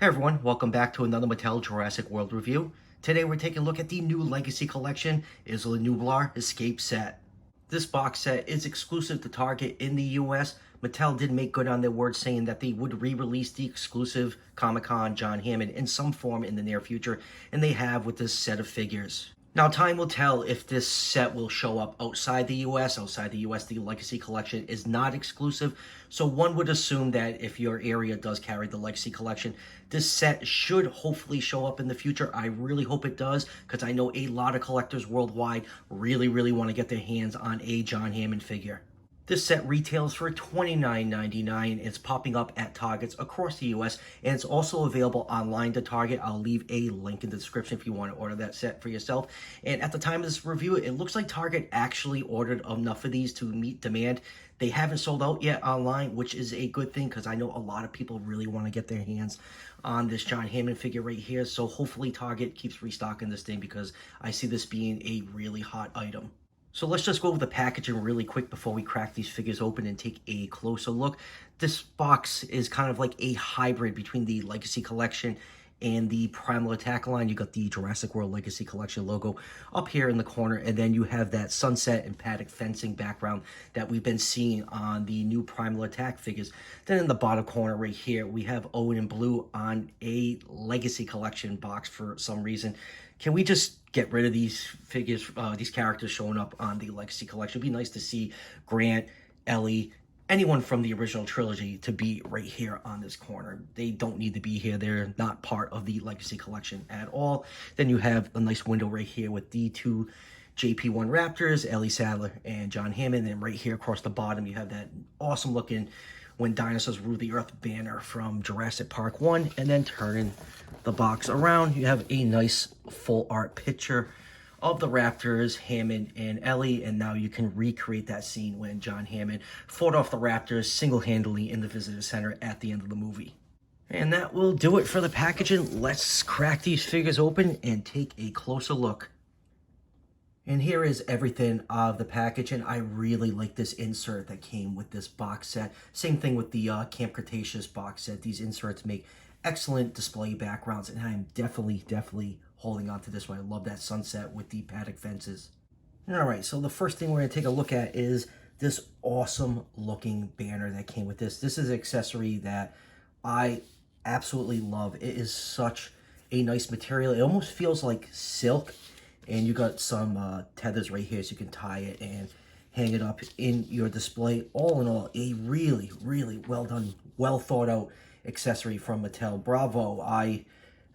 Hey everyone, welcome back to another Mattel Jurassic World review. Today we're taking a look at the new Legacy Collection Isla Nublar Escape Set. This box set is exclusive to Target in the US. Mattel did make good on their word saying that they would re-release the exclusive Comic-Con John Hammond in some form in the near future, and they have with this set of figures. Now, time will tell if this set will show up outside the US. Outside the US, the Legacy Collection is not exclusive, so one would assume that if your area does carry the Legacy Collection, this set should hopefully show up in the future. I really hope it does, because I know a lot of collectors worldwide really want to get their hands on a John Hammond figure. This set retails for $29.99. It's popping up at Targets across the US, and it's also available online to Target. I'll leave a link in the description if you want to order that set for yourself. And at the time of this review, it looks like Target actually ordered enough of these to meet demand. They haven't sold out yet online, which is a good thing because I know a lot of people really want to get their hands on this John Hammond figure right here. So hopefully Target keeps restocking this thing because I see this being a really hot item. So let's just go over the packaging really quick before we crack these figures open and take a closer look. This box is kind of like a hybrid between the Legacy Collection and the Primal Attack line. You got the Jurassic World Legacy Collection logo up here in the corner, and then you have that sunset and paddock fencing background that we've been seeing on the new Primal Attack figures. Then in the bottom corner right here, we have Owen and Blue on a Legacy Collection box for some reason. Can we just get rid of these figures, these characters showing up on the Legacy Collection? It'd be nice to see Grant, Ellie, anyone from the original trilogy to be right here on this corner. They don't need to be here. They're not part of the Legacy Collection at all. Then you have a nice window right here with the two JP1 Raptors, Ellie Sattler and John Hammond. And right here across the bottom, you have that awesome looking When Dinosaurs Ruled the Earth banner from Jurassic Park 1. And then turning the box around, you have a nice full art picture of the Raptors, Hammond and Ellie, and now you can recreate that scene when John Hammond fought off the Raptors single-handedly in the visitor center at the end of the movie. And that will do it for the packaging. Let's crack these figures open and take a closer look. And here is everything of the package, and I really like this insert that came with this box set. Same thing with the Camp Cretaceous box set. These inserts make excellent display backgrounds, and I'm definitely holding on to this one. I love that sunset with the paddock fences. All right, so the first thing we're going to take a look at is this awesome looking banner that came with this. This is an accessory that I absolutely love. It is such a nice material. It almost feels like silk. And you got some tethers right here so you can tie it and hang it up in your display. All in all, a really well done, well thought out accessory from Mattel. Bravo. I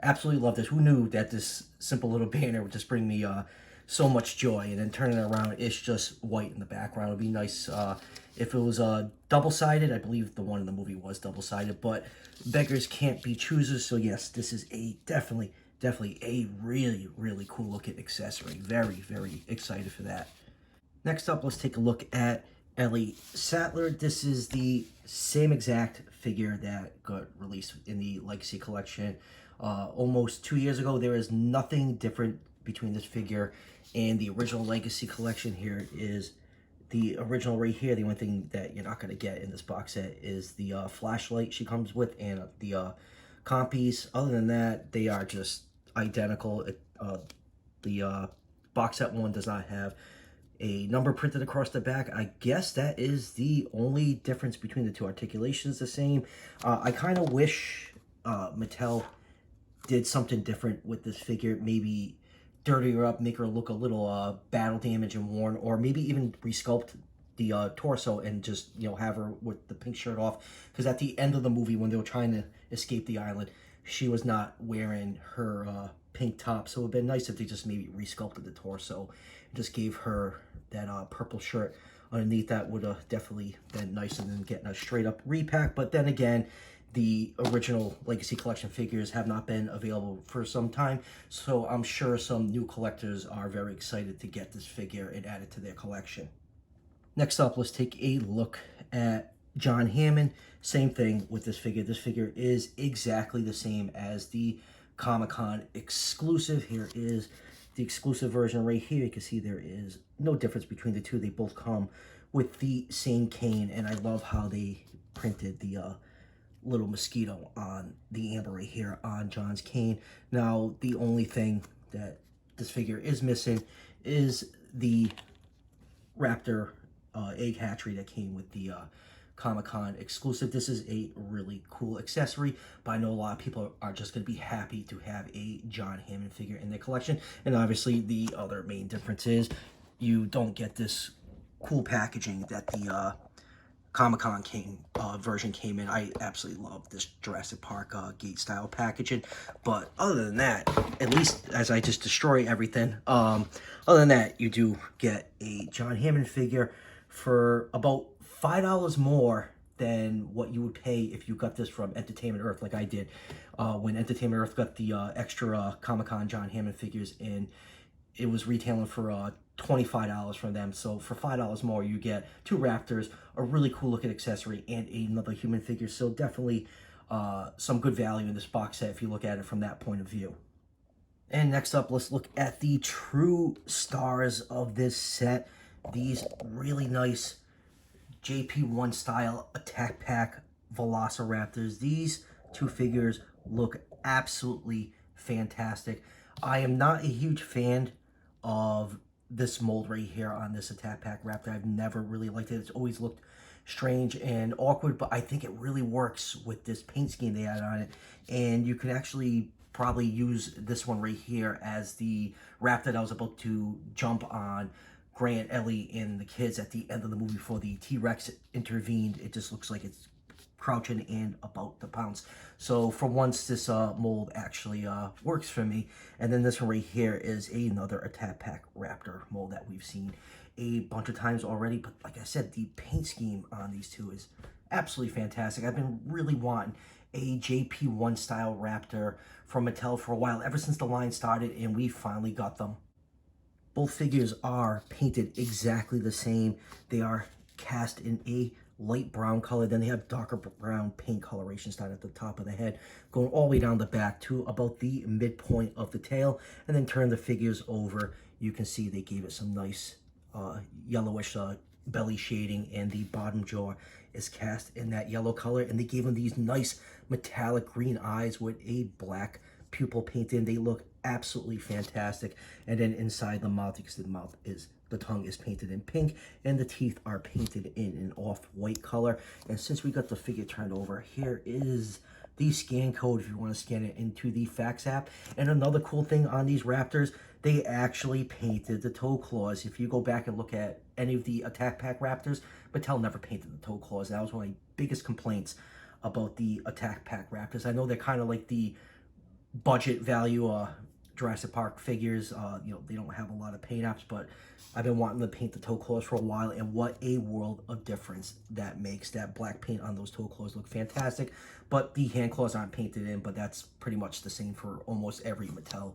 absolutely love this. Who knew that this simple little banner would just bring me so much joy? And then turning it around, it's just white in the background. It would be nice if it was double-sided. I believe the one in the movie was double-sided, but beggars can't be choosers. So yes, this is a definitely a really cool looking accessory. Very excited for that. Next up, let's take a look at Ellie Sattler. This is the same exact figure that got released in the Legacy Collection almost 2 years ago. There is nothing different between this figure and the original Legacy Collection. Here is the original right here. The only thing that you're not going to get in this box set is the flashlight she comes with and the compies. Other than that, they are just identical. The box set one does not have a number printed across the back. I guess that is the only difference between the two. Articulation's the same. I kind of wish Mattel did something different with this figure. Maybe dirty her up, make her look a little battle damaged and worn, or maybe even resculpt the torso and just, you know, have her with the pink shirt off. Because at the end of the movie, when they were trying to escape the island, she was not wearing her pink top. So it would have been nice if they just maybe resculpted the torso and just gave her that purple shirt underneath. That would have definitely been nicer than getting a straight up repack. But then again, the original Legacy Collection figures have not been available for some time, so I'm sure some new collectors are very excited to get this figure and add it to their collection. Next up, let's take a look at John Hammond. Same thing with this figure. This figure is exactly the same as the Comic-Con exclusive. Here is the exclusive version right here. You can see there is no difference between the two. They both come with the same cane, and I love how they printed the little mosquito on the amber right here on John's cane. Now, the only thing that this figure is missing is the raptor egg hatchery that came with the Comic-Con exclusive. This is a really cool accessory, but I know a lot of people are just going to be happy to have a John Hammond figure in their collection. And obviously the other main difference is you don't get this cool packaging that the Comic-Con version came in. I absolutely love this Jurassic Park gate style packaging, but other than that, at least as I just destroy everything, other than that, you do get a John Hammond figure for about $5 more than what you would pay if you got this from Entertainment Earth, like I did when Entertainment Earth got the extra Comic-Con John Hammond figures in. It was retailing for $25 from them. So for $5 more, you get 2 raptors, a really cool looking accessory, and another human figure. So definitely some good value in this box set if you look at it from that point of view. And next up, let's look at the true stars of this set. These really nice JP1 style attack pack Velociraptors. These 2 figures look absolutely fantastic. I am not a huge fan of this mold right here on this attack pack raptor. I've never really liked it. It's always looked strange and awkward, but I think it really works with this paint scheme they had on it. And you could actually probably use this one right here as the raptor that I was about to jump on Grant, Ellie, and the kids at the end of the movie before the T-Rex intervened. It just looks like it's crouching and about to pounce. So for once, this mold actually works for me. And then this one right here is another attack pack raptor mold that we've seen a bunch of times already. But like I said, the paint scheme on these 2 is absolutely fantastic. I've been really wanting a JP1 style raptor from Mattel for a while, ever since the line started, and we finally got them. Both figures are painted exactly the same. They are cast in a light brown color. Then they have darker brown paint coloration starting at the top of the head, going all the way down the back to about the midpoint of the tail. And then turn the figures over. You can see they gave it some nice yellowish belly shading, and the bottom jaw is cast in that yellow color. And they gave them these nice metallic green eyes with a black pupil paint in. They look absolutely fantastic. And then inside the mouth, because the tongue is painted in pink, and the teeth are painted in an off-white color. And since we got the figure turned over, here is the scan code if you want to scan it into the fax app. And another cool thing on these raptors, they actually painted the toe claws. If you go back and look at any of the attack pack raptors, Mattel never painted the toe claws. That was one of my biggest complaints about the attack pack raptors. I know they're kind of like the budget value Jurassic Park figures. You know, they don't have a lot of paint apps, but I've been wanting to paint the toe claws for a while, and what a world of difference that makes. That black paint on those toe claws look fantastic, but the hand claws aren't painted in, but that's pretty much the same for almost every Mattel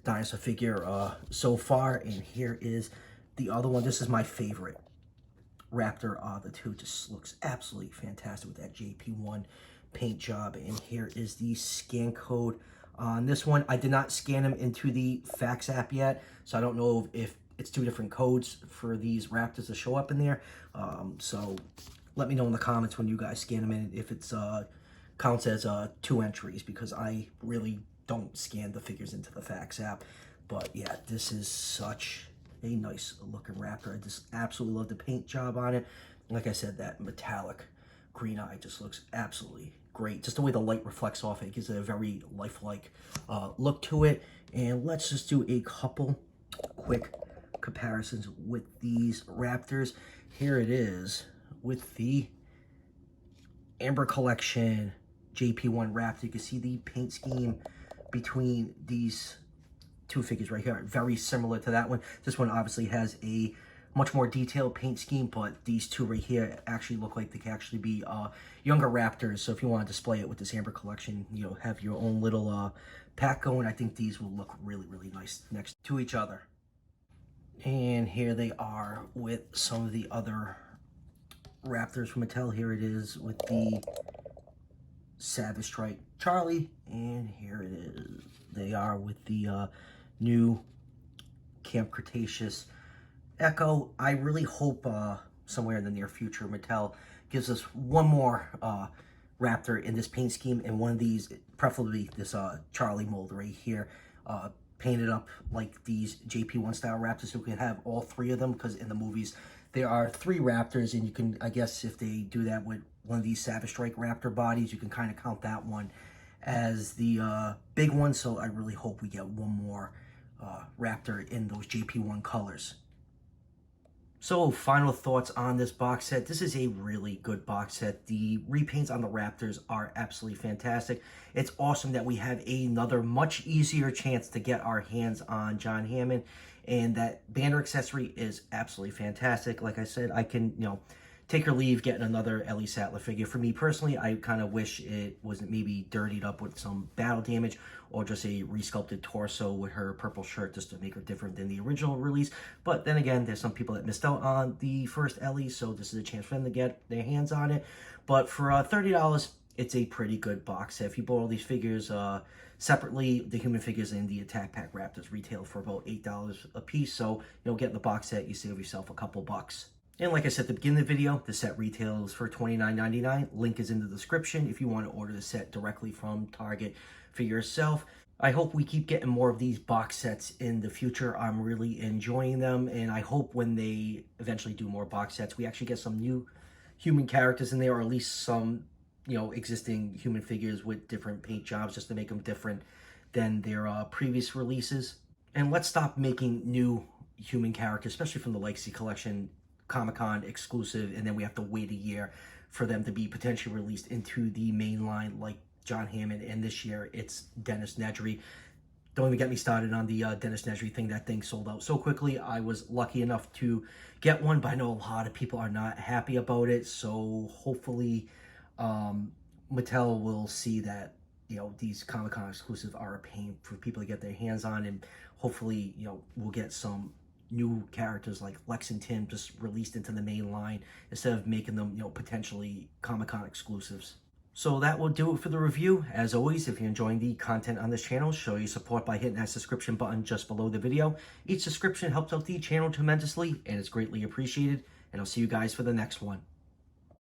dinosaur figure so far. And here is the other one. This is my favorite raptor of the 2. Just looks absolutely fantastic with that JP1 paint job. And here is the scan code on this one. I did not scan them into the fax app yet, so I don't know if it's 2 different codes for these raptors to show up in there. So let me know in the comments when you guys scan them in if it's counts as 2 entries, because I really don't scan the figures into the fax app. But yeah, this is such a nice looking raptor. I just absolutely love the paint job on it. Like I said, that metallic green eye just looks absolutely great. Just the way the light reflects off it gives it a very lifelike look to it. And let's just do a couple quick comparisons with these raptors. Here it is with the Amber Collection JP1 Raptor. You can see the paint scheme between these 2 figures right here, very similar to that one. This one obviously has a much more detailed paint scheme, but these 2 right here actually look like they can actually be younger raptors. So if you want to display it with this Amber Collection, you know, have your own little pack going, I think these will look really, really nice next to each other. And here they are with some of the other raptors from Mattel. Here it is with the Savage Strike Charlie, and here it is. They are with the new Camp Cretaceous Echo. I really hope somewhere in the near future Mattel gives us one more raptor in this paint scheme, and one of these, preferably this Charlie mold right here, painted up like these JP1 style raptors, so we can have all three of them, because in the movies there are 3 raptors, and you can, I guess if they do that with one of these Savage Strike raptor bodies, you can kind of count that one as the big one. So I really hope we get one more raptor in those JP1 colors. So, final thoughts on this box set. This is a really good box set. The repaints on the Raptors are absolutely fantastic. It's awesome that we have another much easier chance to get our hands on John Hammond, and that banner accessory is absolutely fantastic. Like I said, I can, take or leave getting another Ellie Sattler figure. For me personally, I kind of wish it wasn't maybe dirtied up with some battle damage, or just a resculpted torso with her purple shirt just to make her different than the original release. But then again, there's some people that missed out on the first Ellie, so this is a chance for them to get their hands on it. But for $30, it's a pretty good box set. If you bought all these figures separately, the human figures and the Attack Pack Raptors retail for about $8 a piece. So, getting the box set, you save yourself a couple bucks. And like I said at the beginning of the video, the set retails for $29.99. Link is in the description if you want to order the set directly from Target for yourself. I hope we keep getting more of these box sets in the future. I'm really enjoying them, and I hope when they eventually do more box sets, we actually get some new human characters in there, or at least some, existing human figures with different paint jobs, just to make them different than their previous releases. And let's stop making new human characters, especially from the Legacy Collection, Comic-Con exclusive, and then we have to wait a year for them to be potentially released into the main line like John Hammond, and this year it's Dennis Nedry. Don't even get me started on the Dennis Nedry thing. That thing sold out so quickly. I was lucky enough to get one, but I know a lot of people are not happy about it, so hopefully Mattel will see that these Comic-Con exclusives are a pain for people to get their hands on, and hopefully we'll get some new characters like Lex and Tim just released into the main line instead of making them, potentially Comic-Con exclusives. So that will do it for the review. As always, if you're enjoying the content on this channel, show your support by hitting that subscription button just below the video. Each subscription helps out the channel tremendously, and it's greatly appreciated. And I'll see you guys for the next one.